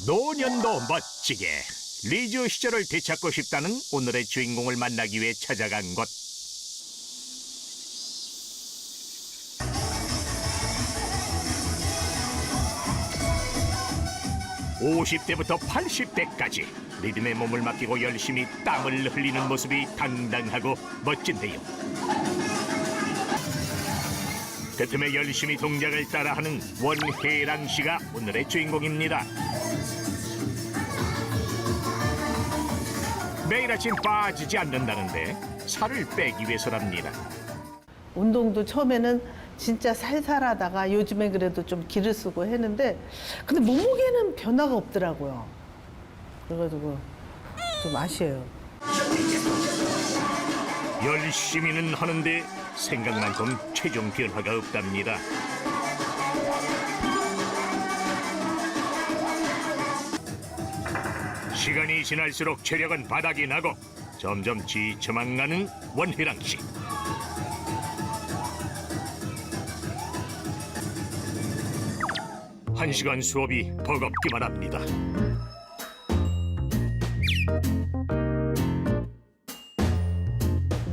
노년도 멋지게 리즈 시절을 되찾고 싶다는 오늘의 주인공을 만나기 위해 찾아간 곳. 50대부터 80대까지 리듬에 몸을 맡기고 열심히 땀을 흘리는 모습이 당당하고 멋진데요. 그 틈에 열심히 동작을 따라하는 원혜랑 씨가 오늘의 주인공입니다. 매일 아침 빠지지 않는다는데 살을 빼기 위해서랍니다. 운동도 처음에는 진짜 살살하다가 요즘에 그래도 좀 기를 쓰고 했는데 근데 몸무게는 변화가 없더라고요. 그래가지고 좀 아쉬워요. 열심히는 하는데 생각만큼 체중 변화가 없답니다. 시간이 지날수록 체력은 바닥이 나고 점점 지쳐만 가는 원혜랑 씨. 한 시간 수업이 버겁기만 합니다.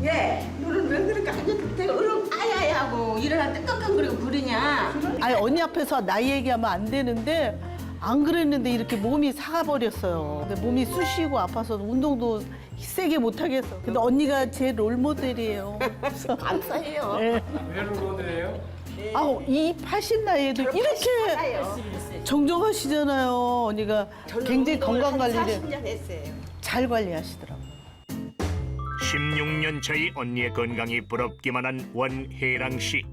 예, 너는 왜 그렇게 앉았을 얼음 아야야 하고 일어날 때 끙끙거리고 부르냐? 아니 언니 앞에서 나이 얘기하면 안 되는데 안 그랬는데 이렇게 몸이 사가버렸어요. 근데 몸이 쑤시고 아파서 운동도 세게 못 하겠어. 근데 언니가 제 롤모델이에요. 그래서 감사해요. 네. 왜 롤모델이에요? 아우 이 80 나이에도 이렇게 알아요. 정정하시잖아요. 언니가 굉장히 건강 관리를 40년 했어요. 잘 관리하시더라고요. 16년 차의 언니의 건강이 부럽기만 한 원혜랑 씨.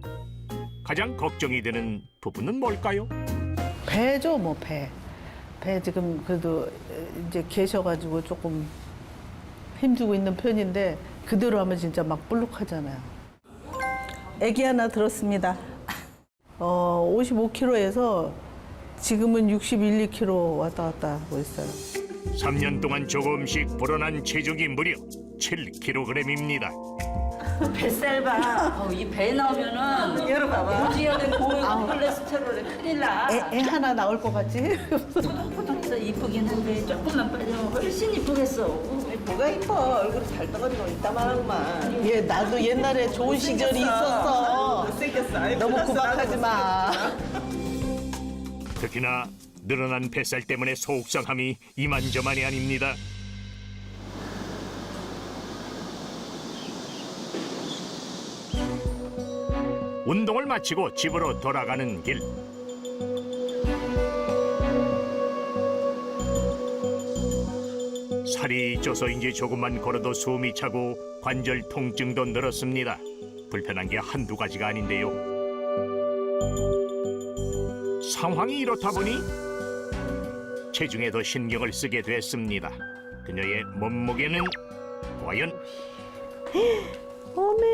가장 걱정이 되는 부분은 뭘까요? 배죠, 뭐 배. 배 지금 그래도 이제 계셔가지고 조금 힘주고 있는 편인데 그대로 하면 진짜 막 볼록하잖아요. 아기 하나 들었습니다. 55kg에서 지금은 61, 2kg 왔다 갔다 하고 있어요. 3년 동안 조금씩 불어난 체중이 무려 7kg입니다. 뱃살 봐. 이 배 나오면은 열어봐봐. 고지혈에 고혈압, 콜레스테롤에 큰일 나. 애 하나 나올 것 같지? 포동포동해서 이쁘긴 한데 조금만 빠지면 훨씬 이쁘겠어. 뭐가 이뻐? 얼굴이 잘 떠가지고 이따만하구만. 얘 나도 옛날에 좋은 시절이 있었어. 못생겼어. 아이, 너무 불렀어, 구박하지 마. 특히나 늘어난 뱃살 때문에 속상함이 이만저만이 아닙니다. 운동을 마치고 집으로 돌아가는 길. 살이 쪄서인지 조금만 걸어도 숨이 차고 관절 통증도 늘었습니다. 불편한 게 한두 가지가 아닌데요. 상황이 이렇다 보니 체중에도 신경을 쓰게 됐습니다. 그녀의 몸무게는 과연 어메.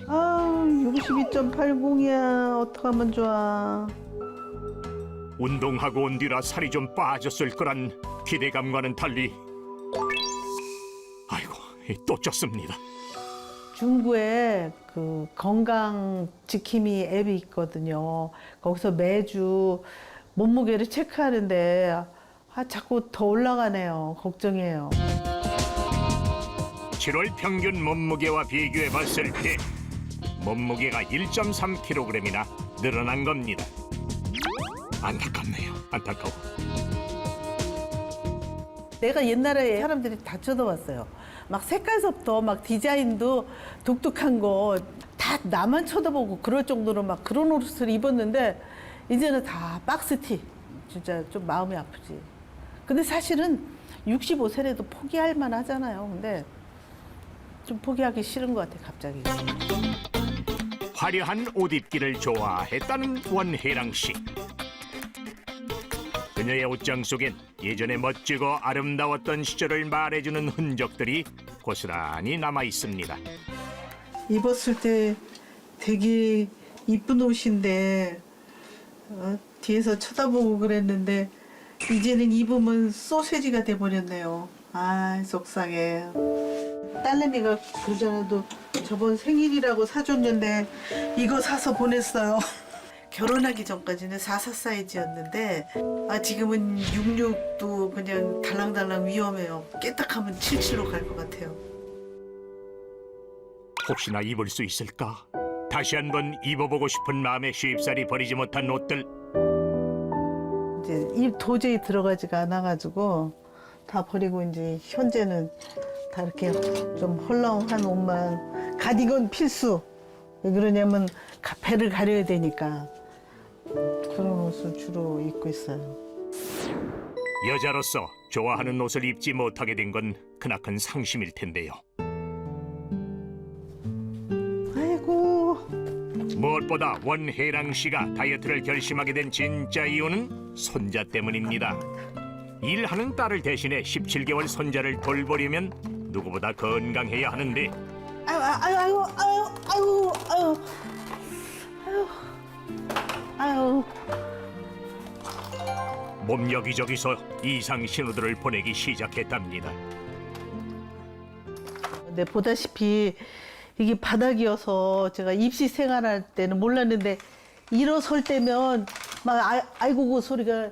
아, 62.80이야. 어떡하면 좋아. 운동하고 온 뒤라 살이 좀 빠졌을 거란 기대감과는 달리 아이고 또 쪘습니다. 중구에 그 건강 지킴이 앱이 있거든요. 거기서 매주 몸무게를 체크하는데 자꾸 더 올라가네요. 걱정이에요. 7월 평균 몸무게와 비교해 봤을 때 몸무게가 1.3kg이나 늘어난 겁니다. 안타깝네요. 안타까워. 내가 옛날에 사람들이 다 쳐다봤어요. 막 색깔서부터 막 디자인도 독특한 거 다 나만 쳐다보고 그럴 정도로 막 그런 옷을 입었는데 이제는 다 박스티. 진짜 좀 마음이 아프지. 근데 사실은 65세라도 포기할 만하잖아요. 근데 좀 포기하기 싫은 것 같아 갑자기. 화려한 옷 입기를 좋아했다는 원혜랑 씨. 그녀의 옷장 속엔 예전에 멋지고 아름다웠던 시절을 말해주는 흔적들이 고스란히 남아 있습니다. 입었을 때 되게 이쁜 옷인데 뒤에서 쳐다보고 그랬는데 이제는 입으면 소세지가 돼버렸네요. 아 속상해. 딸내미가 그전에도 저번 생일이라고 사줬는데 이거 사서 보냈어요. 결혼하기 전까지는 44 사이즈였는데 지금은 66도 그냥 달랑달랑 위험해요. 깨딱하면 77로 갈 것 같아요. 혹시나 입을 수 있을까? 다시 한번 입어보고 싶은 마음에 쉽사리 버리지 못한 옷들. 이제 입 도저히 들어가지가 않아가지고 다 버리고 이제 현재는 다 이렇게 좀 헐렁한 옷만 가디건 필수. 왜 그러냐면 배를 가려야 되니까 그런 옷을 주로 입고 있어요. 여자로서 좋아하는 옷을 입지 못하게 된 건 크나큰 상심일 텐데요. 아이고 무엇보다 원혜랑 씨가 다이어트를 결심하게 된 진짜 이유는 손자 때문입니다. 일하는 딸을 대신해 17개월 손자를 돌보려면 누구보다 건강해야 하는데 아유 몸 여기저기서 이상 신호들을 보내기 시작했답니다. 근데 보다시피 이게 바닥이어서 제가 입시 생활할 때는 몰랐는데 일어설 때면 막 아이고 그 소리가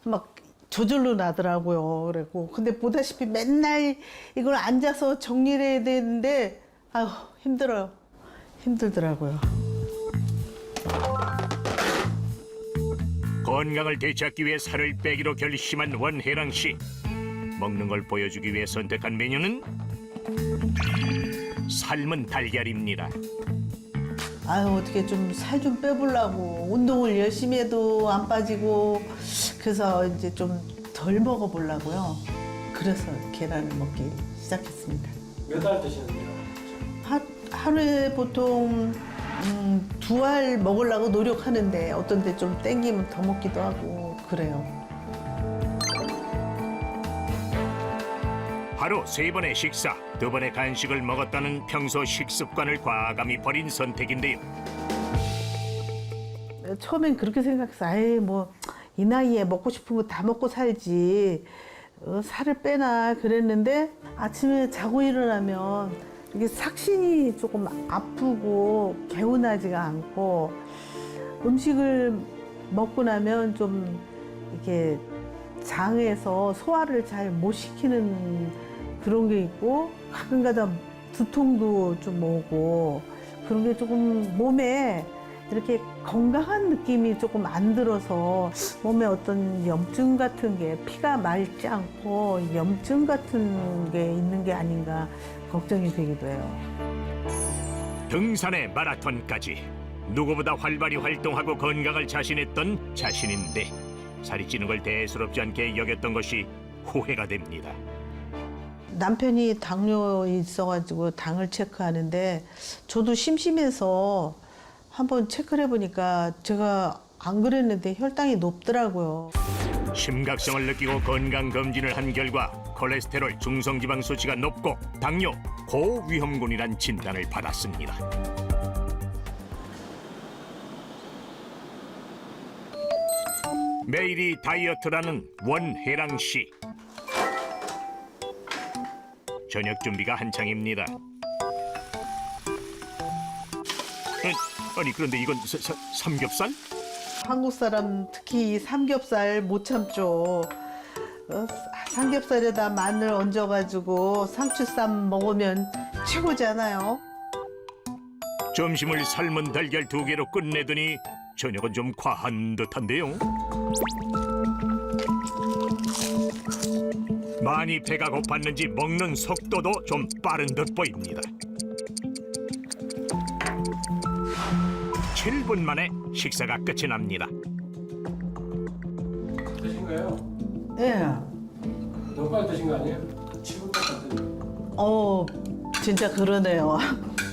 막 저절로 나더라고요. 그래고 근데 보다시피 맨날 이걸 앉아서 정리를 해야 되는데 아유 힘들어요. 힘들더라고요. 건강을 되찾기 위해 살을 빼기로 결심한 원혜랑 씨. 먹는 걸 보여주기 위해 선택한 메뉴는 삶은 달걀입니다. 아유 어떻게 좀 살 좀 빼보려고 운동을 열심히 해도 안 빠지고 그래서 이제 좀 덜 먹어보려고요. 그래서 계란을 먹기 시작했습니다. 몇 알 드시는데요? 하루에 보통 2알 먹으려고 노력하는데 어떤 데 좀 땡기면 더 먹기도 하고 그래요. 하루 3번의 식사, 2번의 간식을 먹었다는 평소 식습관을 과감히 버린 선택인데요. 처음엔 그렇게 생각했어. 아예 뭐 이 나이에 먹고 싶은 거 다 먹고 살지. 살을 빼나 그랬는데 아침에 자고 일어나면 이게 삭신이 조금 아프고 개운하지가 않고 음식을 먹고 나면 좀 이렇게 장에서 소화를 잘 못 시키는 그런 게 있고 가끔가다 두통도 좀 오고 그런 게 조금 몸에 이렇게 건강한 느낌이 조금 안 들어서 몸에 어떤 염증 같은 게 피가 맑지 않고 염증 같은 게 있는 게 아닌가 걱정이 되기도 해요. 등산의 마라톤까지 누구보다 활발히 활동하고 건강을 자신했던 자신인데 살이 찌는 걸 대수롭지 않게 여겼던 것이 후회가 됩니다. 남편이 당뇨 있어가지고 당을 체크하는데 저도 심심해서 한번 체크를 해보니까 제가 안 그랬는데 혈당이 높더라고요. 심각성을 느끼고 건강검진을 한 결과 콜레스테롤 중성지방 수치가 높고 당뇨 고위험군이란 진단을 받았습니다. 매일이 다이어트라는 원혜랑 씨. 저녁 준비가 한창입니다. 아니 그런데 이건 삼겹살? 한국 사람 특히 이 삼겹살 못 참죠. 삼겹살에다 마늘 얹어가지고 상추쌈 먹으면 최고잖아요. 점심을 삶은 달걀 2개로 끝내더니 저녁은 좀 과한 듯한데요. 많이 배가 고팠는지 먹는 속도도 좀 빠른 듯 보입니다. 7분 만에 식사가 끝이 납니다. 드신 거예요? 예. 너무 빨리 드신 거 아니에요? 7분밖에 안 됐는데. 진짜 그러네요.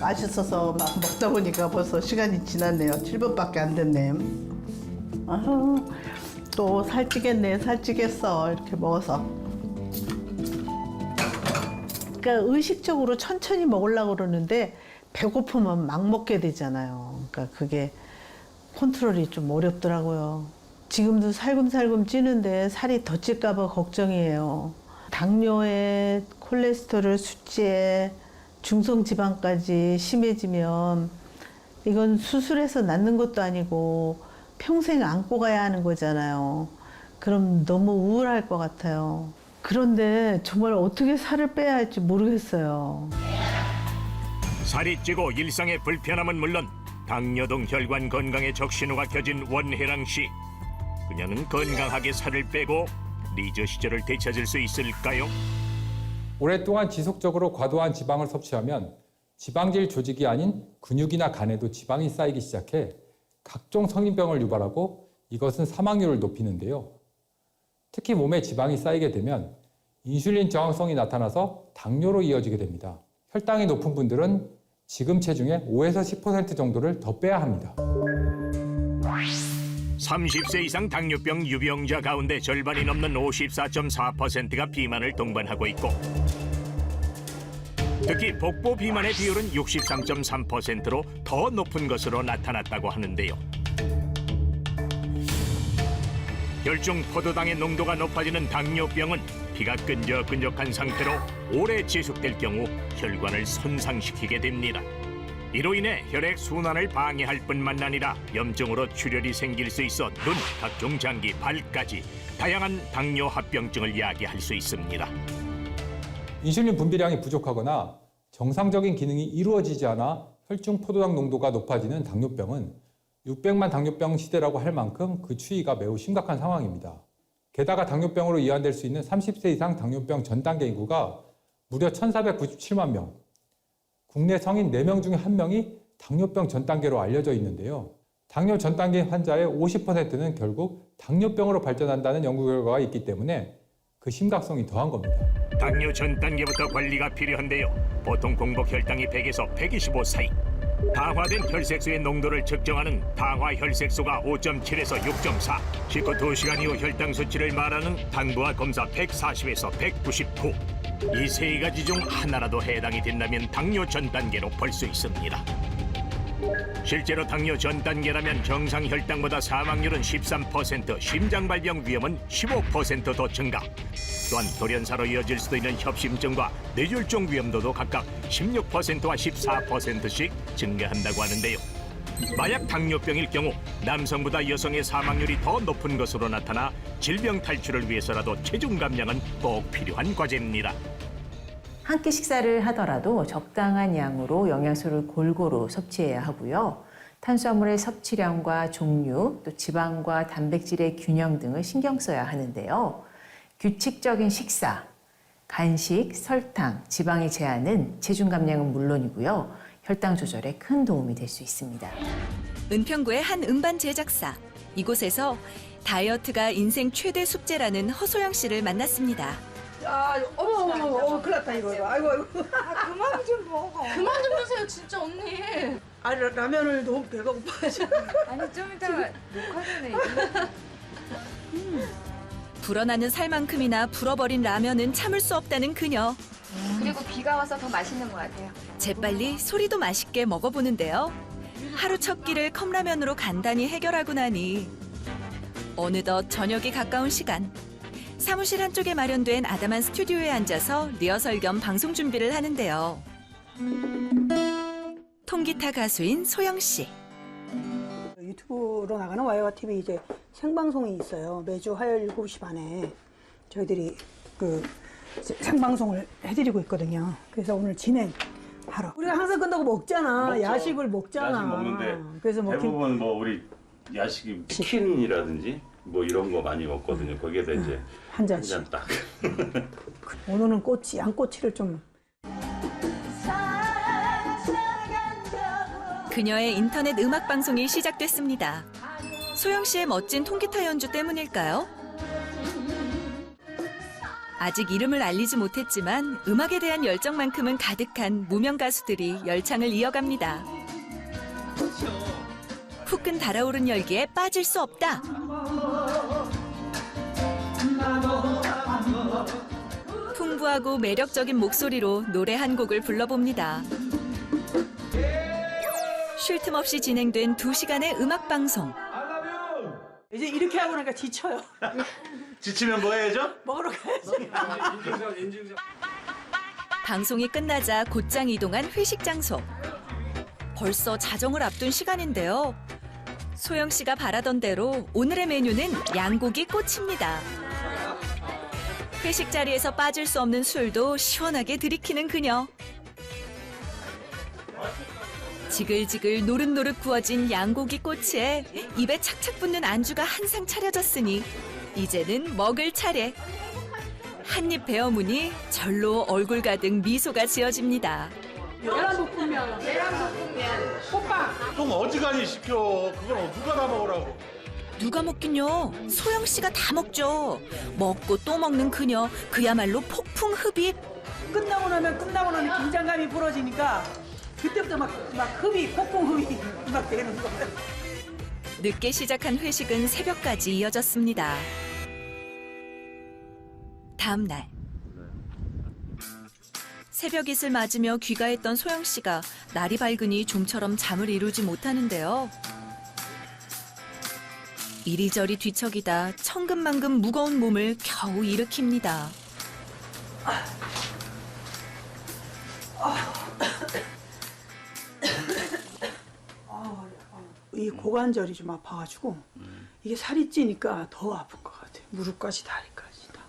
맛있어서 막 먹다 보니까 벌써 시간이 지났네요. 7분밖에 안 됐네. 아유, 또 살찌겠네, 살찌겠어. 이렇게 먹어서. 그러니까 의식적으로 천천히 먹으려고 그러는데 배고프면 막 먹게 되잖아요. 그러니까 그게 컨트롤이 좀 어렵더라고요. 지금도 살금살금 찌는데 살이 더 찔까 봐 걱정이에요. 당뇨에 콜레스테롤 수치에 중성지방까지 심해지면 이건 수술해서 낫는 것도 아니고 평생 안고 가야 하는 거잖아요. 그럼 너무 우울할 것 같아요. 그런데 정말 어떻게 살을 빼야 할지 모르겠어요. 살이 찌고 일상의 불편함은 물론 당뇨등 혈관 건강에 적신호가 켜진 원혜랑 씨. 그녀는 건강하게 살을 빼고 리저 시절을 되찾을 수 있을까요? 오랫동안 지속적으로 과도한 지방을 섭취하면 지방질 조직이 아닌 근육이나 간에도 지방이 쌓이기 시작해 각종 성인병을 유발하고 이것은 사망률을 높이는데요. 특히 몸에 지방이 쌓이게 되면 인슐린 저항성이 나타나서 당뇨로 이어지게 됩니다. 혈당이 높은 분들은 지금 체중의 5에서 10% 정도를 더 빼야 합니다. 30세 이상 당뇨병 유병자 가운데 절반이 넘는 54.4%가 비만을 동반하고 있고 특히 복부 비만의 비율은 63.3%로 더 높은 것으로 나타났다고 하는데요. 혈중 포도당의 농도가 높아지는 당뇨병은 피가 끈적끈적한 상태로 오래 지속될 경우 혈관을 손상시키게 됩니다. 이로 인해 혈액 순환을 방해할 뿐만 아니라 염증으로 출혈이 생길 수 있어 눈, 각종 장기, 발까지 다양한 당뇨 합병증을 야기할 수 있습니다. 인슐린 분비량이 부족하거나 정상적인 기능이 이루어지지 않아 혈중 포도당 농도가 높아지는 당뇨병은 600만 당뇨병 시대라고 할 만큼 그 추이가 매우 심각한 상황입니다. 게다가 당뇨병으로 이완될 수 있는 30세 이상 당뇨병 전 단계 인구가 무려 1,497만 명. 국내 성인 4명 중에 1명이 당뇨병 전 단계로 알려져 있는데요. 당뇨 전 단계 환자의 50%는 결국 당뇨병으로 발전한다는 연구 결과가 있기 때문에 그 심각성이 더한 겁니다. 당뇨 전 단계부터 관리가 필요한데요. 보통 공복 혈당이 100에서 125 사이. 당화된 혈색소의 농도를 측정하는 당화혈색소가 5.7에서 6.4. 식후 2시간 이후 혈당 수치를 말하는 당부화 검사 140에서 199. 이 세 가지 중 하나라도 해당이 된다면 당뇨 전 단계로 볼 수 있습니다. 실제로 당뇨 전 단계라면 정상 혈당보다 사망률은 13%, 심장발병 위험은 15% 더 증가. 또한 돌연사로 이어질 수도 있는 협심증과 뇌졸중 위험도도 각각 16%와 14%씩 증가한다고 하는데요. 만약 당뇨병일 경우 남성보다 여성의 사망률이 더 높은 것으로 나타나 질병 탈출을 위해서라도 체중 감량은 꼭 필요한 과제입니다. 한 끼 식사를 하더라도 적당한 양으로 영양소를 골고루 섭취해야 하고요. 탄수화물의 섭취량과 종류, 또 지방과 단백질의 균형 등을 신경 써야 하는데요. 규칙적인 식사, 간식, 설탕, 지방의 제한은 체중 감량은 물론이고요. 혈당 조절에 큰 도움이 될 수 있습니다. 은평구의 한 음반 제작사. 이곳에서 다이어트가 인생 최대 숙제라는 허소영 씨를 만났습니다. 어머, 큰일 났다, 이거. 아이고. 그만 좀 먹어. 그만 좀 드세요, 진짜, 언니. 아니, 라면을 너무 배가 고파가지고. 아니, 좀 이따 녹화 전에 불어나는 살만큼이나 불어버린 라면은 참을 수 없다는 그녀. 그리고 비가 와서 더 맛있는 것 같아요. 재빨리 소리도 맛있게 먹어보는데요. 하루 첫 끼를 컵라면으로 간단히 해결하고 나니 어느덧 저녁이 가까운 시간. 사무실 한쪽에 마련된 아담한 스튜디오에 앉아서 리허설 겸 방송 준비를 하는데요. 통기타 가수인 소영 씨. 유튜브로 나가는 와이와 TV 이제 생방송이 있어요. 매주 화요일 7시 반에 저희들이 생방송을 해드리고 있거든요. 그래서 오늘 진행하러. 우리가 항상 끝나고 먹잖아. 먹죠. 야식을 먹잖아. 야식 먹는데 그래서 대부분 우리 야식이 치킨이라든지 이런 거 많이 먹거든요. 거기에다 이제 한 잔씩. 한 잔 딱. 오늘은 양꼬치를 좀. 그녀의 인터넷 음악 방송이 시작됐습니다. 소영 씨의 멋진 통기타 연주 때문일까요? 아직 이름을 알리지 못했지만 음악에 대한 열정만큼은 가득한 무명 가수들이 열창을 이어갑니다. 후끈 달아오른 열기에 빠질 수 없다. 풍부하고 매력적인 목소리로 노래 한 곡을 불러봅니다. 쉴 틈 없이 진행된 2시간의 음악 방송. 이제 이렇게 하고 나니까 지쳐요. 지치면 뭐 해야죠? 먹으러 가야지. 방송이 끝나자 곧장 이동한 회식 장소. 벌써 자정을 앞둔 시간인데요. 소영 씨가 바라던 대로 오늘의 메뉴는 양고기 꼬치입니다. 회식 자리에서 빠질 수 없는 술도 시원하게 들이키는 그녀. 지글지글 노릇노릇 구워진 양고기 꼬치에 입에 착착 붙는 안주가 한 상 차려졌으니 이제는 먹을 차례. 한 입 베어무니 절로 얼굴 가득 미소가 지어집니다. 계란볶음면, 호빵. 좀 어지간히 시켜. 그걸 누가 다 먹으라고. 누가 먹긴요. 소영 씨가 다 먹죠. 먹고 또 먹는 그녀. 그야말로 폭풍 흡입. 끝나고 나면 긴장감이 풀어지니까 그때부터 막 폭풍 흡입 막 되는 거예요. 늦게 시작한 회식은 새벽까지 이어졌습니다. 다음 날. 새벽잇을 맞으며 귀가했던 소영 씨가 날이 밝으니 좀처럼 잠을 이루지 못하는데요. 이리저리 뒤척이다 천근만근 무거운 몸을 겨우 일으킵니다. 이 고관절이 좀 아파가지고 이게 살이 찌니까 더 아픈 것 같아요. 무릎까지 다리까지 다.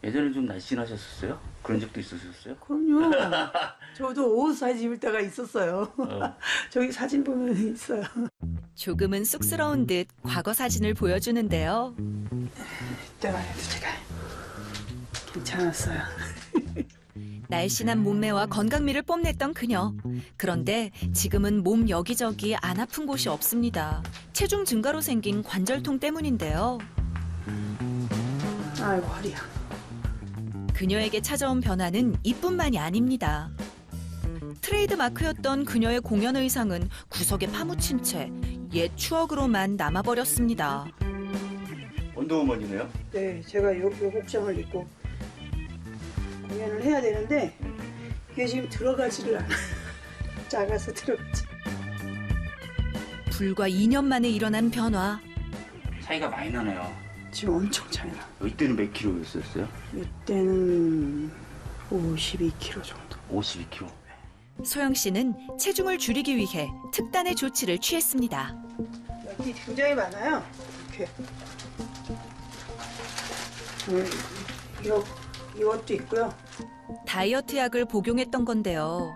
예전에 좀 날씬하셨었어요? 그런 적도 있으셨어요? 그럼요. 저도 옷 사진 입을 때가 있었어요. 저기 사진 보면 있어요. 조금은 쑥스러운 듯 과거 사진을 보여주는데요. 이때만 해도 제가 괜찮았어요. 날씬한 몸매와 건강미를 뽐냈던 그녀. 그런데 지금은 몸 여기저기 안 아픈 곳이 없습니다. 체중 증가로 생긴 관절통 때문인데요. 아이고 허리야. 그녀에게 찾아온 변화는 이뿐만이 아닙니다. 트레이드 마크였던 그녀의 공연 의상은 구석에 파묻힌 채 옛 추억으로만 남아버렸습니다. 원더우먼이네요? 네, 제가 요 복장을 입고 공연을 해야 되는데 이게 지금 들어가지를 않아요. 작아서 들어가지. 불과 2년 만에 일어난 변화. 차이가 많이 나네요. 지금 엄청 차이 나. 이때는 몇 킬로였었어요? 이때는 52kg 정도. 52킬로. 소영 씨는 체중을 줄이기 위해 특단의 조치를 취했습니다. 약이 굉장히 많아요. 이렇게. 이것도 있고요. 다이어트 약을 복용했던 건데요.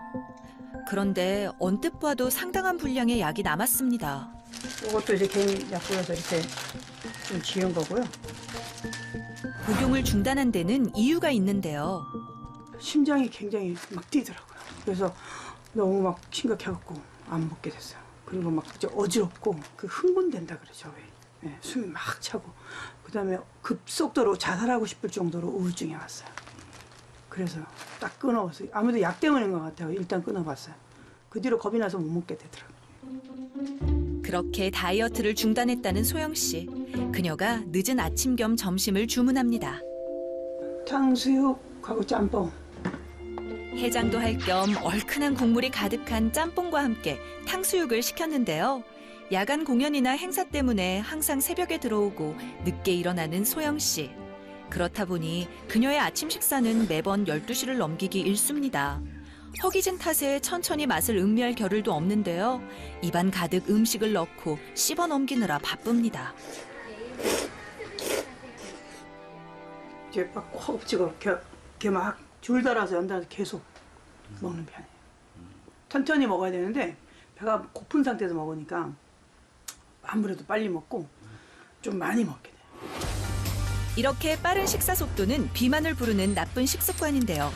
그런데 언뜻 봐도 상당한 분량의 약이 남았습니다. 이것도 이제 개인 약국에서 이렇게 좀 지은 거고요. 복용을 중단한 데는 이유가 있는데요. 심장이 굉장히 막 뛰더라고요. 그래서 너무 막 심각해갖고 안 먹게 됐어요. 그리고 막 어지럽고 그 흥분된다 그러죠. 왜? 네, 숨이 막 차고 그다음에 급속도로 자살하고 싶을 정도로 우울증이 왔어요. 그래서 딱 끊어봤어요. 아무래도 약 때문인 것 같아요. 일단 끊어봤어요. 그 뒤로 겁이 나서 못 먹게 되더라고요. 그렇게 다이어트를 중단했다는 소영 씨. 그녀가 늦은 아침 겸 점심을 주문합니다. 탕수육하고 짬뽕. 해장도 할 겸 얼큰한 국물이 가득한 짬뽕과 함께 탕수육을 시켰는데요. 야간 공연이나 행사 때문에 항상 새벽에 들어오고 늦게 일어나는 소영 씨. 그렇다 보니 그녀의 아침 식사는 매번 12시를 넘기기 일쑤입니다. 허기진 탓에 천천히 맛을 음미할 겨를도 없는데요. 입안 가득 음식을 넣고 씹어 넘기느라 바쁩니다. 이제 막 허겁지겁 이렇게 막 줄 달아서 연달아서 계속 먹는 편이에요. 천천히 먹어야 되는데 배가 고픈 상태에서 먹으니까 아무래도 빨리 먹고 좀 많이 먹게 돼요. 이렇게 빠른 식사 속도는 비만을 부르는 나쁜 식습관인데요.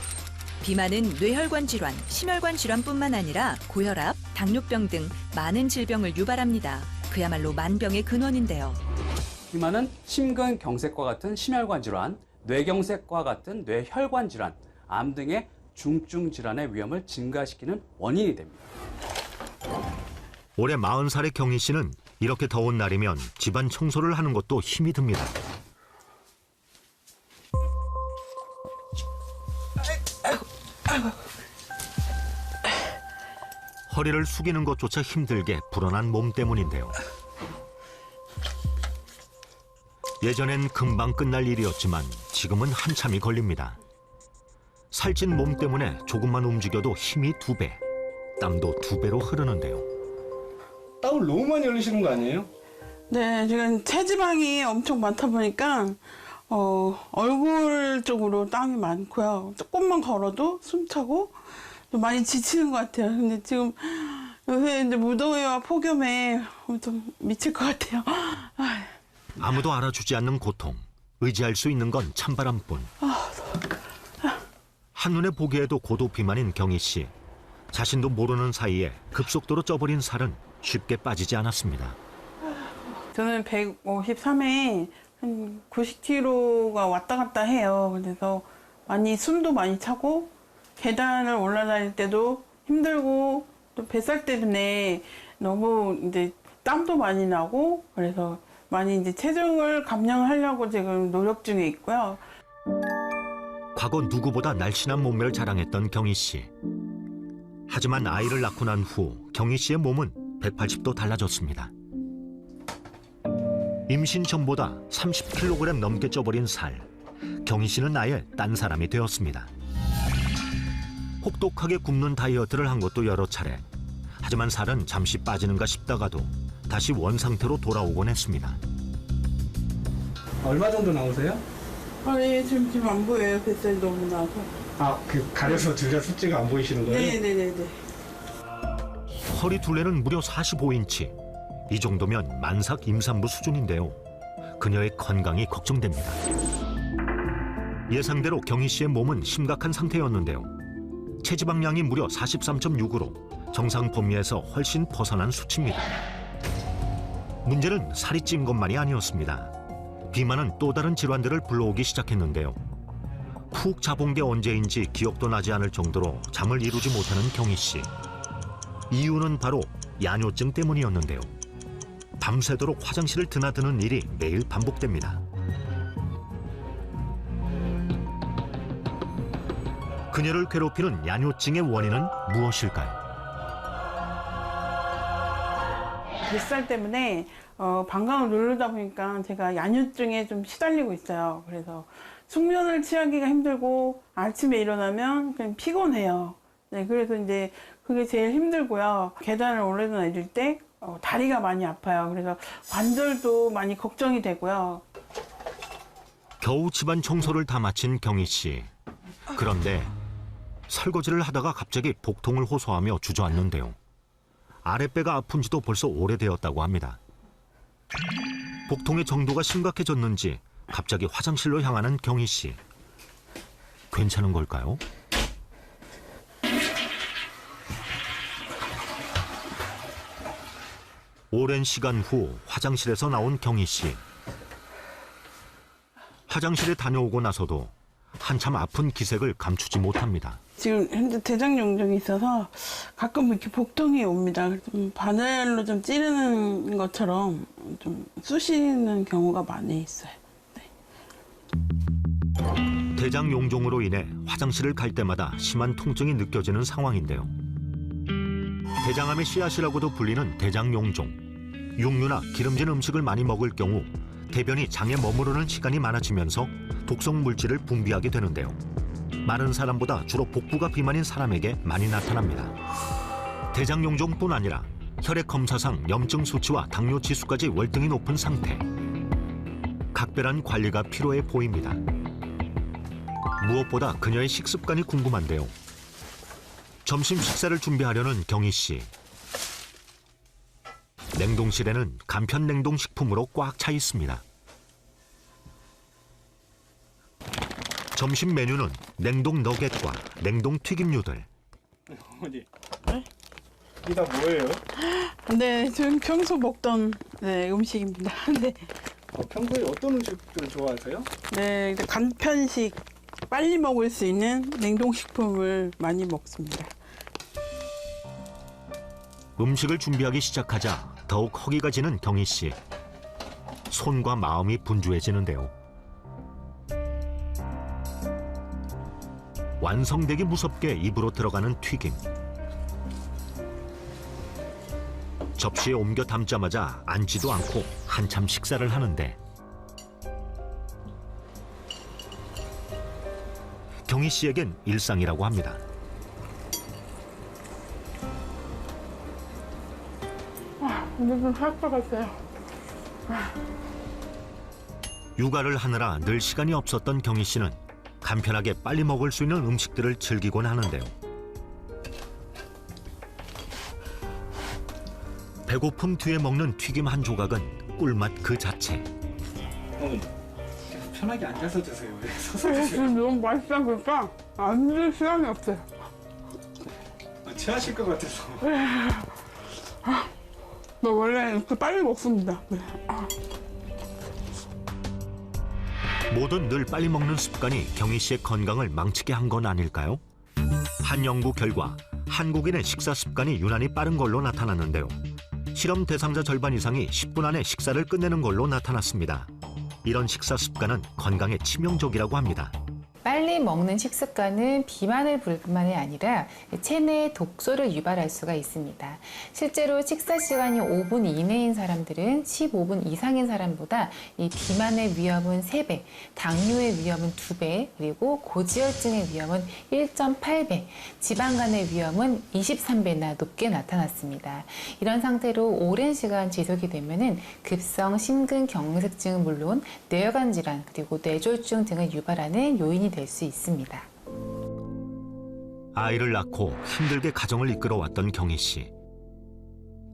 비만은 뇌혈관 질환, 심혈관 질환뿐만 아니라 고혈압, 당뇨병 등 많은 질병을 유발합니다. 그야말로 만병의 근원인데요. 비만은 심근경색과 같은 심혈관 질환, 뇌경색과 같은 뇌혈관 질환, 암 등의 중증 질환의 위험을 증가시키는 원인이 됩니다. 올해 40살의 경희 씨는 이렇게 더운 날이면 집안 청소를 하는 것도 힘이 듭니다. 허리를 숙이는 것조차 힘들게 불어난 몸 때문인데요. 예전엔 금방 끝날 일이었지만 지금은 한참이 걸립니다. 살찐 몸 때문에 조금만 움직여도 힘이 2배, 땀도 2배로 흐르는데요. 땀을 너무 많이 흘리시는 거 아니에요? 네, 지금 체지방이 엄청 많다 보니까 얼굴 쪽으로 땀이 많고요. 조금만 걸어도 숨차고 좀 많이 지치는 것 같아요. 근데 지금 요새 이제 무더위와 폭염에 좀 미칠 것 같아요. 아무도 알아주지 않는 고통. 의지할 수 있는 건 찬바람뿐. 한눈에 보기에도 고도 비만인 경희 씨. 자신도 모르는 사이에 급속도로 쪄버린 살은 쉽게 빠지지 않았습니다. 저는 153에 한 90kg가 왔다 갔다 해요. 그래서 많이 숨도 많이 차고 계단을 올라다닐 때도 힘들고 또 뱃살 때문에 너무 이제 땀도 많이 나고 그래서 많이 이제 체중을 감량하려고 지금 노력 중에 있고요. 과거 누구보다 날씬한 몸매를 자랑했던 경희 씨. 하지만 아이를 낳고 난 후 경희 씨의 몸은 180도 달라졌습니다. 임신 전보다 30kg 넘게 쪄버린 살. 경희 씨는 아예 딴 사람이 되었습니다. 혹독하게 굶는 다이어트를 한 것도 여러 차례. 하지만 살은 잠시 빠지는가 싶다가도 다시 원상태로 돌아오곤 했습니다. 얼마 정도 나오세요? 예, 지금 안 보여요. 뱃살이 너무 나서. 가려서 둘다 숫자가 안 보이시는 거예요? 네네네네. 허리 둘레는 무려 45인치. 이 정도면 만삭 임산부 수준인데요. 그녀의 건강이 걱정됩니다. 예상대로 경희 씨의 몸은 심각한 상태였는데요. 체지방량이 무려 43.6으로 정상 범위에서 훨씬 벗어난 수치입니다. 문제는 살이 찐 것만이 아니었습니다. 비만은 또 다른 질환들을 불러오기 시작했는데요. 푹 자본 게 언제인지 기억도 나지 않을 정도로 잠을 이루지 못하는 경희 씨. 이유는 바로 야뇨증 때문이었는데요. 밤새도록 화장실을 드나드는 일이 매일 반복됩니다. 그녀를 괴롭히는 야뇨증의 원인은 무엇일까요? 뱃살 때문에 방광을 누르다 보니까 제가 야뇨증에 좀 시달리고 있어요. 그래서 숙면을 취하기가 힘들고 아침에 일어나면 그냥 피곤해요. 네, 그래서 이제 그게 제일 힘들고요. 계단을 오르다 내릴 때 다리가 많이 아파요. 그래서 관절도 많이 걱정이 되고요. 겨우 집안 청소를 다 마친 경희 씨. 그런데 설거지를 하다가 갑자기 복통을 호소하며 주저앉는데요. 아랫배가 아픈 지도 벌써 오래되었다고 합니다. 복통의 정도가 심각해졌는지 갑자기 화장실로 향하는 경희 씨. 괜찮은 걸까요? 오랜 시간 후 화장실에서 나온 경희 씨. 화장실에 다녀오고 나서도 한참 아픈 기색을 감추지 못합니다. 지금 현재 대장 용종이 있어서 가끔 이렇게 복통이 옵니다. 바늘로 좀 찌르는 것처럼 좀 쑤시는 경우가 많이 있어요. 대장 용종으로 인해 화장실을 갈 때마다 심한 통증이 느껴지는 상황인데요. 대장암의 씨앗이라고도 불리는 대장 용종. 육류나 기름진 음식을 많이 먹을 경우 대변이 장에 머무르는 시간이 많아지면서 독성 물질을 분비하게 되는데요. 마른 사람보다 주로 복부가 비만인 사람에게 많이 나타납니다. 대장 용종뿐 아니라 혈액 검사상 염증 수치와 당뇨 지수까지 월등히 높은 상태. 각별한 관리가 필요해 보입니다. 무엇보다 그녀의 식습관이 궁금한데요. 점심 식사를 준비하려는 경희 씨. 냉동실에는 간편 냉동 식품으로 꽉 차 있습니다. 점심 메뉴는 냉동 너겟과 냉동 튀김류들. 어머니, 이게 다 뭐예요? 네, 저는 평소 먹던 음식입니다. 네. 평소에 어떤 음식들 좋아하세요? 네, 간편식, 빨리 먹을 수 있는 냉동식품을 많이 먹습니다. 음식을 준비하기 시작하자 더욱 허기가 지는 경희 씨. 손과 마음이 분주해지는데요. 완성되기 무섭게 입으로 들어가는 튀김. 접시에 옮겨 담자마자 앉지도 않고 한참 식사를 하는데 경희 씨에겐 일상이라고 합니다. 근데 좀 살 것 같아요. 육아를 하느라 늘 시간이 없었던 경희 씨는 간편하게 빨리 먹을 수 있는 음식들을 즐기곤 하는데요. 배고픔 뒤에 먹는 튀김 한 조각은 꿀맛 그 자체. 편하게 앉아서 드세요. 왜 서서 드세요? 지금 너무 맛있다 보니까 앉을 시간이 없어요. 체하실 것 같아서. 너 원래 이렇게 빨리 먹습니다. 네. 뭐든 늘 빨리 먹는 습관이 경희 씨의 건강을 망치게 한 건 아닐까요? 한 연구 결과 한국인의 식사 습관이 유난히 빠른 걸로 나타났는데요. 실험 대상자 절반 이상이 10분 안에 식사를 끝내는 걸로 나타났습니다. 이런 식사 습관은 건강에 치명적이라고 합니다. 빨리 먹는 식습관은 비만을 부를 뿐만이 아니라 체내에 독소를 유발할 수가 있습니다. 실제로 식사 시간이 5분 이내인 사람들은 15분 이상인 사람보다 이 비만의 위험은 3배, 당뇨의 위험은 2배, 그리고 고지혈증의 위험은 1.8배, 지방간의 위험은 23배나 높게 나타났습니다. 이런 상태로 오랜 시간 지속이 되면은 급성 심근경색증은 물론 뇌혈관 질환 그리고 뇌졸중 등을 유발하는 요인이 될 수 있습니다. 아이를 낳고 힘들게 가정을 이끌어왔던 경희 씨.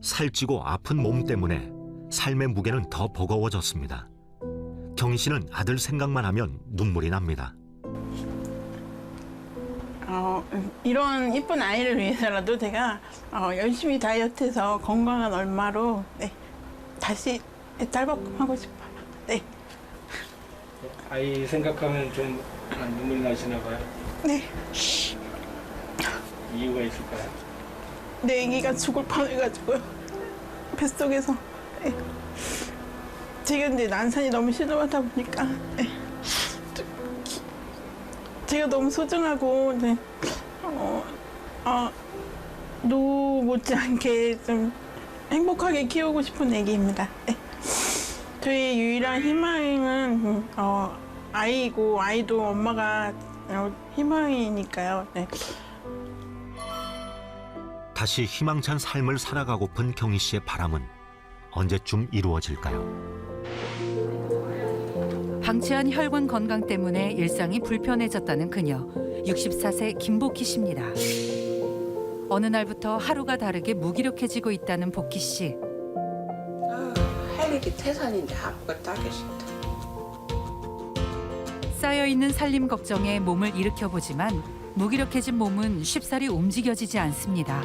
살찌고 아픈 몸 때문에 삶의 무게는 더 버거워졌습니다. 경희 씨는 아들 생각만 하면 눈물이 납니다. 이런 이쁜 아이를 위해서라도 제가 열심히 다이어트해서 건강한 얼마로 다시 딸바꿈하고 싶어요. 네. 아이 생각하면 좀 눈물이 나시나 봐요. 네. 이유가 있을까요? 내 애기가 죽을 뻔해가지고요. 뱃속에서. 네. 제가 이제 난산이 너무 심하다 보니까 제가 너무 소중하고 노 못지않게 좀 행복하게 키우고 싶은 애기입니다. 네. 저희 유일한 희망은 아이고 아이도 엄마가 희망이니까요. 네. 다시 희망찬 삶을 살아가고픈 경희 씨의 바람은 언제쯤 이루어질까요? 방치한 혈관 건강 때문에 일상이 불편해졌다는 그녀, 64세 김복희 씨입니다. 어느 날부터 하루가 다르게 무기력해지고 있다는 복희 씨. 할 일이 태산인데 아무것도 하기 싫다. 쌓여있는 살림 걱정에 몸을 일으켜보지만 무기력해진 몸은 쉽사리 움직여지지 않습니다.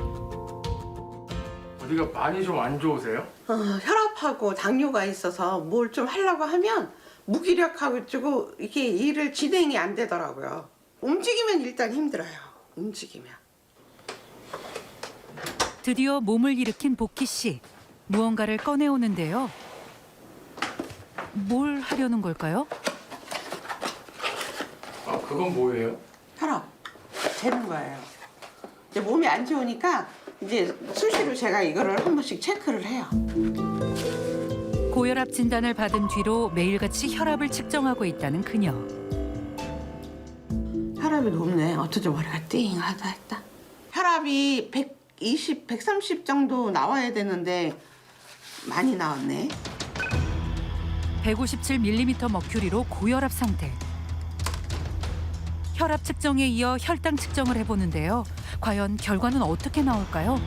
어디가 많이 좀 안 좋으세요? 혈압하고 당뇨가 있어서 뭘 좀 하려고 하면 무기력하고 이게 일을 진행이 안 되더라고요. 움직이면 일단 힘들어요. 움직이면. 드디어 몸을 일으킨 복희 씨. 무언가를 꺼내오는데요. 뭘 하려는 걸까요? 그건 뭐예요? 혈압 재는 거예요. 이제 몸이 안 좋으니까 이제 수시로 제가 이거를 한 번씩 체크를 해요. 고혈압 진단을 받은 뒤로 매일같이 혈압을 측정하고 있다는 그녀. 혈압이 높네. 어쩌지 머리가 띵하다 했다. 혈압이 120, 130 정도 나와야 되는데 많이 나왔네. 157mm 머큐리로 고혈압 상태. 혈압 측정에 이어 혈당 측정을 해보는데요. 과연 결과는 어떻게 나올까요?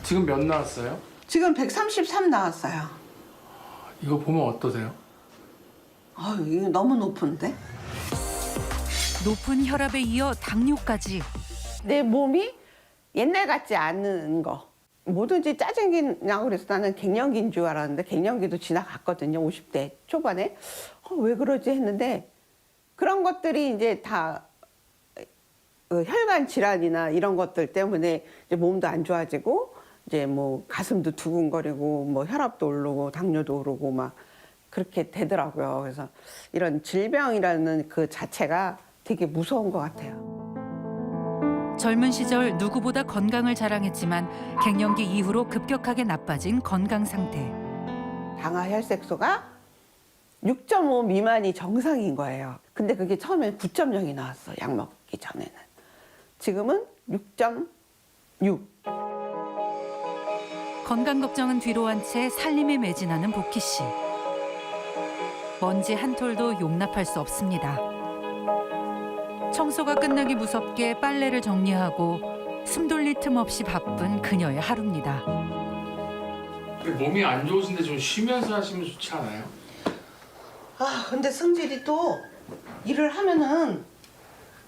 지금 몇 나왔어요? 지금 133 나왔어요. 이거 보면 어떠세요? 이거 너무 높은데? 높은 혈압에 이어 당뇨까지. 내 몸이 옛날 같지 않은 거. 뭐든지 짜증나고 그래서 나는 갱년기인 줄 알았는데 갱년기도 지나갔거든요. 50대 초반에. 왜 그러지 했는데 그런 것들이 이제 다 혈관 질환이나 이런 것들 때문에 이제 몸도 안 좋아지고 이제 뭐 가슴도 두근거리고 뭐 혈압도 오르고 당뇨도 오르고 막 그렇게 되더라고요. 그래서 이런 질병이라는 그 자체가 되게 무서운 것 같아요. 젊은 시절 누구보다 건강을 자랑했지만 갱년기 이후로 급격하게 나빠진 건강 상태. 당화혈색소가 6.5 미만이 정상인 거예요. 근데 그게 처음엔 9.0이 나왔어. 약 먹기 전에는. 지금은 6.6. 건강 걱정은 뒤로 한 채 살림에 매진하는 복희 씨. 먼지 한 톨도 용납할 수 없습니다. 청소가 끝나기 무섭게 빨래를 정리하고 숨 돌릴 틈 없이 바쁜 그녀의 하루입니다. 몸이 안 좋으신데 좀 쉬면서 하시면 좋지 않아요? 아, 근데 성질이 또 일을 하면은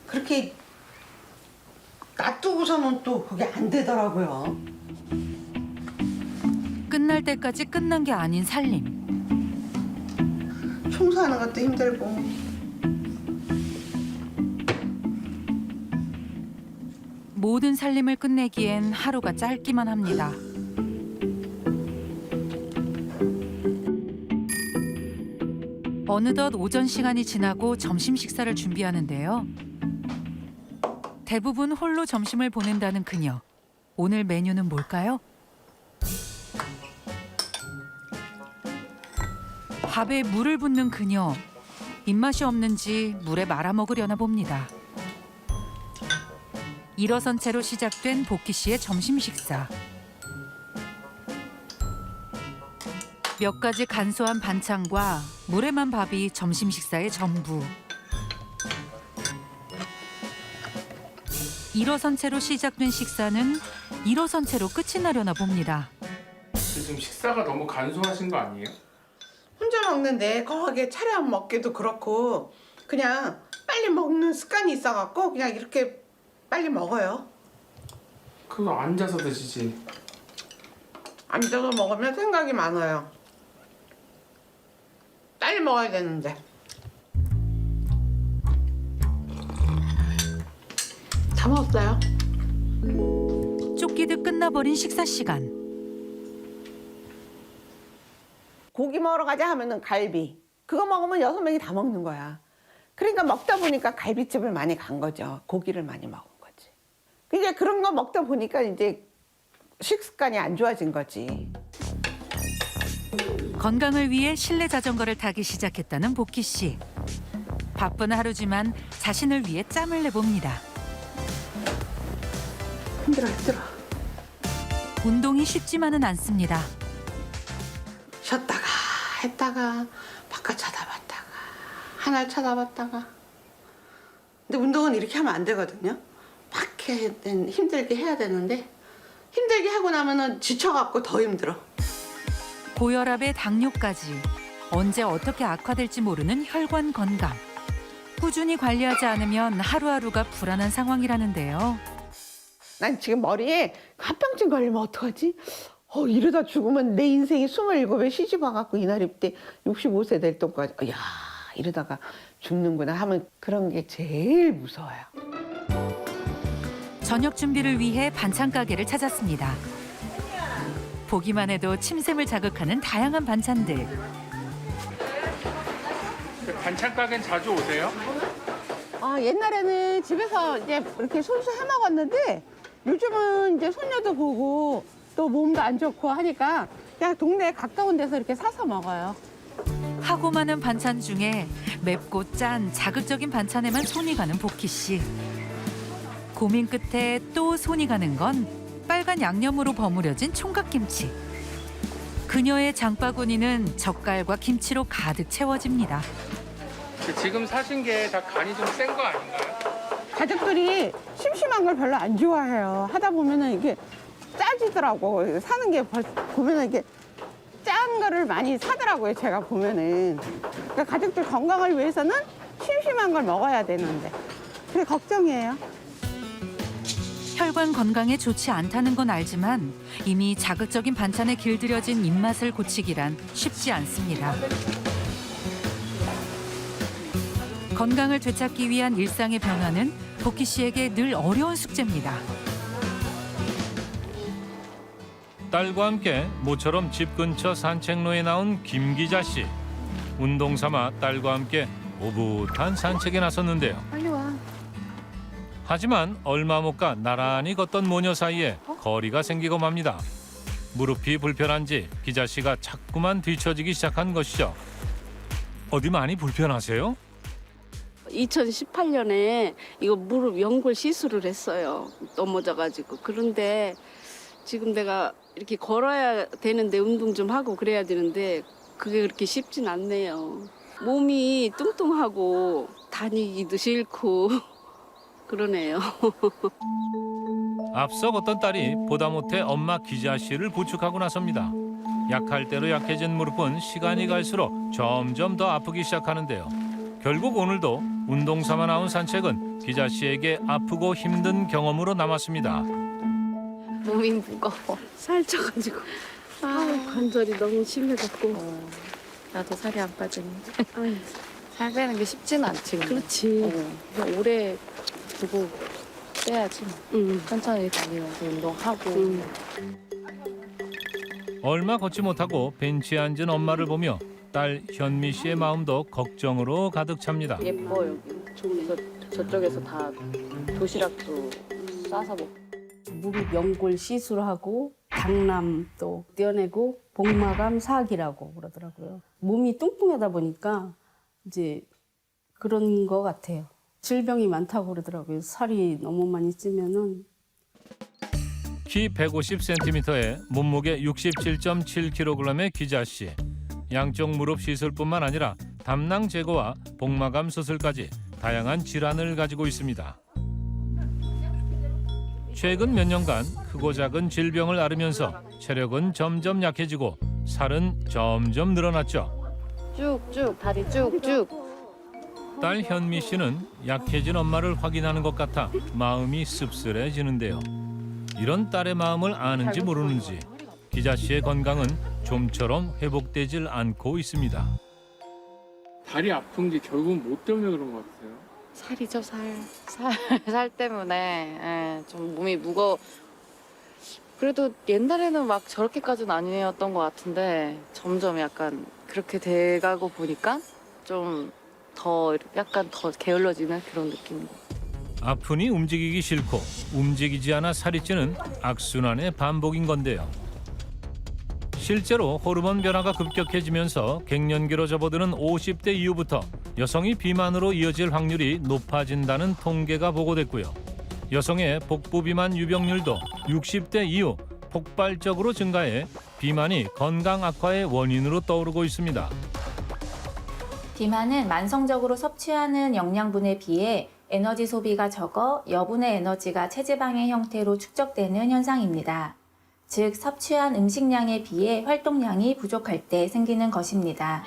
그렇게 놔두고서는 또 그게 안 되더라고요. 끝날 때까지 끝난 게 아닌 살림. 청소하는 것도 힘들고. 모든 살림을 끝내기엔 하루가 짧기만 합니다. 어느덧 오전 시간이 지나고 점심 식사를 준비하는데요. 대부분 홀로 점심을 보낸다는 그녀. 오늘 메뉴는 뭘까요? 밥에 물을 붓는 그녀. 입맛이 없는지 물에 말아 먹으려나 봅니다. 일어선 채로 시작된 복희 씨의 점심 식사. 몇 가지 간소한 반찬과 물에만 밥이 점심 식사의 전부. 일어선 채로 시작된 식사는 일어선 채로 끝이 나려나 봅니다. 지금 식사가 너무 간소하신 거 아니에요? 혼자 먹는데 거하게 차려 먹기도 그렇고 그냥 빨리 먹는 습관이 있어갖고 그냥 이렇게 빨리 먹어요. 그거 앉아서 드시지. 앉아서 먹으면 생각이 많아요. 빨리 먹어야 되는데. 다 먹었어요? 쫓기듯 끝나버린 식사 시간. 고기 먹으러 가자 하면은 갈비. 그거 먹으면 6명이 다 먹는 거야. 그러니까 먹다 보니까 갈비집을 많이 간 거죠. 고기를 많이 먹은 거지. 그러니까 그런 거 먹다 보니까 이제 식습관이 안 좋아진 거지. 건강을 위해 실내 자전거를 타기 시작했다는 복희 씨. 바쁜 하루지만 자신을 위해 짬을 내봅니다. 힘들어. 운동이 쉽지만은 않습니다. 쉬었다가 했다가 바깥 쳐다봤다가 하늘 쳐다봤다가. 근데 운동은 이렇게 하면 안 되거든요. 막 힘들게 해야 되는데 힘들게 하고 나면은 지쳐갖고 더 힘들어. 고혈압에 당뇨까지 언제 어떻게 악화될지 모르는 혈관 건강. 꾸준히 관리하지 않으면 하루하루가 불안한 상황이라는데요. 난 지금 머리에 합병증 걸리면 어떡하지? 이러다 죽으면 내 인생이 27에 시집 와갖고 이날 때 65세 될 때까지 야 이러다가 죽는구나 하면 그런 게 제일 무서워요. 저녁 준비를 위해 반찬 가게를 찾았습니다. 보기만 해도 침샘을 자극하는 다양한 반찬들. 반찬 가게는 자주 오세요? 옛날에는 집에서 이제 이렇게 손수 해 먹었는데 요즘은 이제 손녀도 보고 또 몸도 안 좋고 하니까 그냥 동네에 가까운 데서 이렇게 사서 먹어요. 하고 많은 반찬 중에 맵고 짠 자극적인 반찬에만 손이 가는 복희 씨. 고민 끝에 또 손이 가는 건 빨간 양념으로 버무려진 총각김치. 그녀의 장바구니는 젓갈과 김치로 가득 채워집니다. 지금 사신 게 다 간이 좀 센 거 아닌가요? 가족들이 심심한 걸 별로 안 좋아해요. 하다 보면은 이게 짜지더라고. 사는 게 보면은 이게 짠 거를 많이 사더라고요. 제가 보면은. 그러니까 가족들 건강을 위해서는 심심한 걸 먹어야 되는데. 그게 걱정이에요. 혈관 건강에 좋지 않다는 건 알지만 이미 자극적인 반찬에 길들여진 입맛을 고치기란 쉽지 않습니다. 건강을 되찾기 위한 일상의 변화는 복희 씨에게 늘 어려운 숙제입니다. 딸과 함께 모처럼 집 근처 산책로에 나온 김기자 씨. 운동 삼아 딸과 함께 오붓한 산책에 나섰는데요. 빨리 와. 하지만 얼마 못 가 나란히 걷던 모녀 사이에 거리가 생기고 맙니다. 무릎이 불편한지 기자 씨가 자꾸만 뒤처지기 시작한 것이죠. 어디 많이 불편하세요? 2018년에 이거 무릎 연골 시술을 했어요. 넘어져가지고. 그런데 지금 내가 이렇게 걸어야 되는데 운동 좀 하고 그래야 되는데 그게 그렇게 쉽진 않네요. 몸이 뚱뚱하고 다니기도 싫고 그러네요. 앞서 걷던 딸이 보다 못해 엄마 기자 씨를 부축하고 나섭니다. 약할 대로 약해진 무릎은 시간이 갈수록 점점 더 아프기 시작하는데요. 결국 오늘도 운동 삼아 나온 산책은 기자 씨에게 아프고 힘든 경험으로 남았습니다. 몸이 무거워. 살쪄가지고 관절이 너무 심해갖고 나도 살이 안 빠지는데. 살 빼는 게 쉽지는 않지. 근데. 그렇지. 오래 두고 빼야지. 천천히 다니면서 운동하고. 얼마 걷지 못하고 벤치에 앉은 엄마를 보며 딸 현미 씨의 마음도 걱정으로 가득 찹니다. 예뻐 여기. 저쪽에서 다 도시락도 싸서 먹고. 무릎 연골 시술하고 당남도 떼어내고 복마감 사기라고 그러더라고요. 몸이 뚱뚱하다 보니까 이제 그런 거 같아요. 질병이 많다고 그러더라고요. 살이 너무 많이 찌면은. 키 150cm에 몸무게 67.7kg의 기자 씨. 양쪽 무릎 시술뿐만 아니라 담낭 제거와 복마감 수술까지 다양한 질환을 가지고 있습니다. 최근 몇 년간 크고 작은 질병을 앓으면서 체력은 점점 약해지고 살은 점점 늘어났죠. 쭉쭉 다리 쭉쭉. 딸 현미 씨는 약해진 엄마를 확인하는 것 같아 마음이 씁쓸해지는데요. 이런 딸의 마음을 아는지 모르는지 기자 씨의 건강은 좀처럼 회복되질 않고 있습니다. 다리 아픈 게 결국은 뭐 때문에 그런 것 같아요? 살이죠, 살 때문에 좀 몸이 무거워. 그래도 옛날에는 막 저렇게까지는 아니었던 것 같은데 점점 약간 그렇게 돼가고 보니까 좀 더 약간 더 게을러지는 그런 느낌인 것 같아요. 아프니 움직이기 싫고 움직이지 않아 살이 찌는 악순환의 반복인 건데요. 실제로 호르몬 변화가 급격해지면서 갱년기로 접어드는 50대 이후부터 여성이 비만으로 이어질 확률이 높아진다는 통계가 보고됐고요. 여성의 복부 비만 유병률도 60대 이후 폭발적으로 증가해 비만이 건강 악화의 원인으로 떠오르고 있습니다. 비만은 만성적으로 섭취하는 영양분에 비해 에너지 소비가 적어 여분의 에너지가 체지방의 형태로 축적되는 현상입니다. 즉, 섭취한 음식량에 비해 활동량이 부족할 때 생기는 것입니다.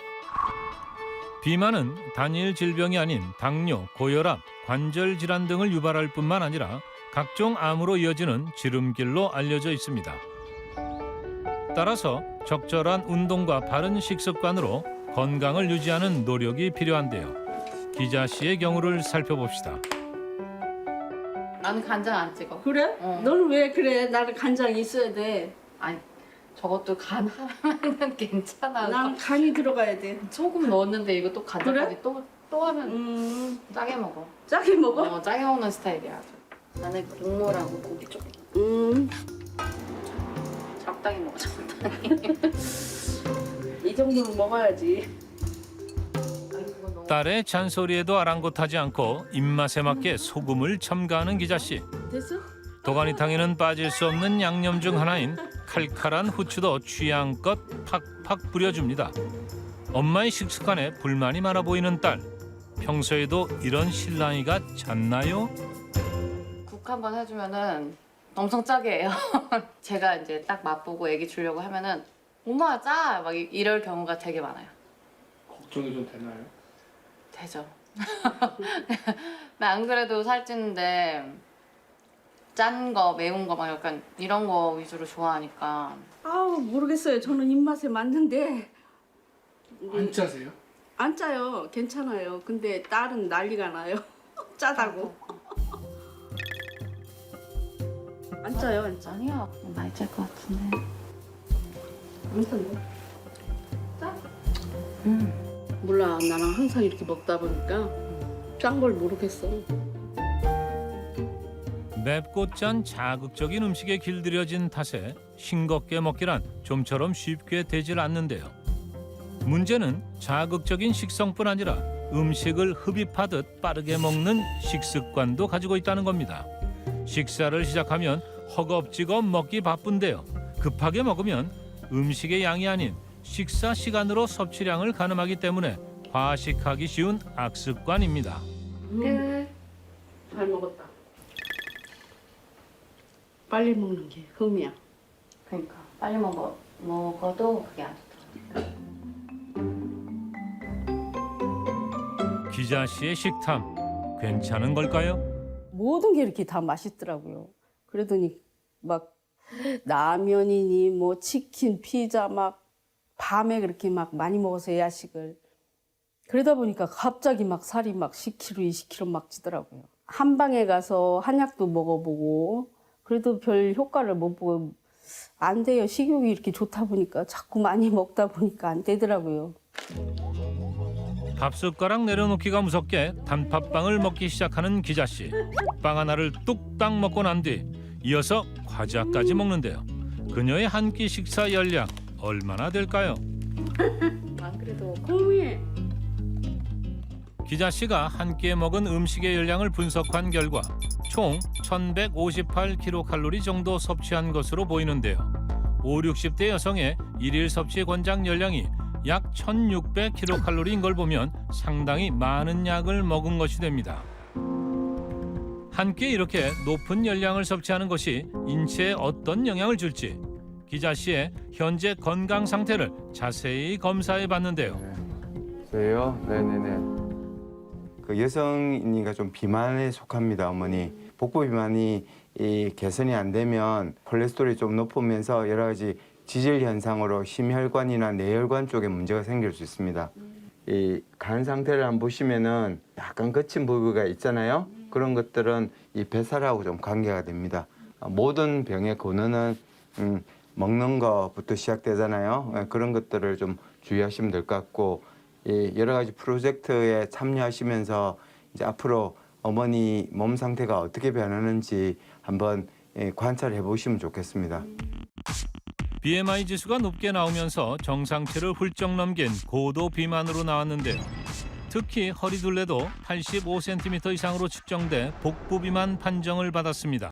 비만은 단일 질병이 아닌 당뇨, 고혈압, 관절 질환 등을 유발할 뿐만 아니라 각종 암으로 이어지는 지름길로 알려져 있습니다. 따라서 적절한 운동과 바른 식습관으로 건강을 유지하는 노력이 필요한데요. 기자 씨의 경우를 살펴봅시다. 나는 간장 안 찍어. 그래? 너는 왜 그래? 나는 간장이 있어야 돼. 아니 저것도 간 하면 괜찮아. 난 간이 들어가야 돼. 소금 넣었는데 이거 또 간장까지 그래? 또 하면 짜게 먹어. 짜게 먹어? 짜게 먹는 스타일이야. 나는 국물하고 고기 좀. 적당히 먹어, 적당히. 이 정도는 먹어야지. 딸의 잔소리에도 아랑곳하지 않고 입맛에 맞게 소금을 첨가하는 기자 씨. 됐어? 도가니탕에는 빠질 수 없는 양념 중 하나인 칼칼한 후추도 취향껏 팍팍 뿌려줍니다. 엄마의 식습관에 불만이 많아 보이는 딸. 평소에도 이런 실랑이가 잦나요? 국 한번 해주면은 엄청 짜게 해요. 제가 이제 딱 맛보고 애기 주려고 하면은 엄마 짜! 막 이럴 경우가 되게 많아요. 걱정이 좀 되나요? 되죠. 나 안 그래도 살찌는데 짠 거, 매운 거 막 약간 이런 거 위주로 좋아하니까. 아우 모르겠어요. 저는 입맛에 맞는데. 안 짜세요? 안 짜요. 괜찮아요. 근데 딸은 난리가 나요. 짜다고. 안 짜요, 안 짜. 아니야, 많이 짤 것 같은데. 안 짠데? 짜? 몰라. 나랑 항상 이렇게 먹다 보니까 짠 걸 모르겠어. 맵고 짠 자극적인 음식에 길들여진 탓에 싱겁게 먹기란 좀처럼 쉽게 되질 않는데요. 문제는 자극적인 식성뿐 아니라 음식을 흡입하듯 빠르게 먹는 식습관도 가지고 있다는 겁니다. 식사를 시작하면 허겁지겁 먹기 바쁜데요. 급하게 먹으면 음식의 양이 아닌 식사 시간으로 섭취량을 가늠하기 때문에 과식하기 쉬운 악습관입니다. 잘 먹었다. 빨리 먹는 게 흠이야. 그러니까 빨리 먹어도 그게 안 좋더라고요. 기자 씨의 식탐 괜찮은 걸까요? 모든 게 이렇게 다 맛있더라고요. 그러더니 막 라면이니 뭐 치킨, 피자 막 밤에 그렇게 막 많이 먹어서 야식을. 그러다 보니까 갑자기 막 살이 막 10kg, 20kg 막 찌더라고요. 한방에 가서 한약도 먹어보고 그래도 별 효과를 못 보고 안 돼요. 식욕이 이렇게 좋다 보니까 자꾸 많이 먹다 보니까 안 되더라고요. 밥숟가락 내려놓기가 무섭게 단팥빵을 먹기 시작하는 기자 씨. 빵 하나를 뚝딱 먹고 난 뒤 이어서 과자까지 먹는데요. 그녀의 한 끼 식사 열량 얼마나 될까요? 안 그래도 콩이 기자 씨가 한 끼에 먹은 음식의 열량을 분석한 결과 총 1158kcal 정도 섭취한 것으로 보이는데요. 50, 60대 여성의 일일 섭취 권장 열량이 약 1600kcal인 걸 보면 상당히 많은 약을 먹은 것이 됩니다. 한 끼에 이렇게 높은 열량을 섭취하는 것이 인체에 어떤 영향을 줄지 기자 씨의 현재 건강 상태를 자세히 검사해 봤는데요. 저요? 네네네. 그 여성이니까 좀 비만에 속합니다, 어머니. 복부 비만이 개선이 안 되면 콜레스테롤이 좀 높으면서 여러 가지 지질 현상으로 심혈관이나 뇌혈관 쪽에 문제가 생길 수 있습니다. 이 간 상태를 한번 보시면은 약간 거친 부위가 있잖아요. 그런 것들은 이 뱃살하고 좀 관계가 됩니다. 모든 병의 근원은 먹는 것부터 시작되잖아요. 그런 것들을 좀 주의하시면 될 것 같고 여러 가지 프로젝트에 참여하시면서 이제 앞으로 어머니 몸 상태가 어떻게 변하는지 한번 관찰해 보시면 좋겠습니다. BMI 지수가 높게 나오면서 정상치를 훌쩍 넘긴 고도 비만으로 나왔는데요. 특히 허리둘레도 85cm 이상으로 측정돼 복부 비만 판정을 받았습니다.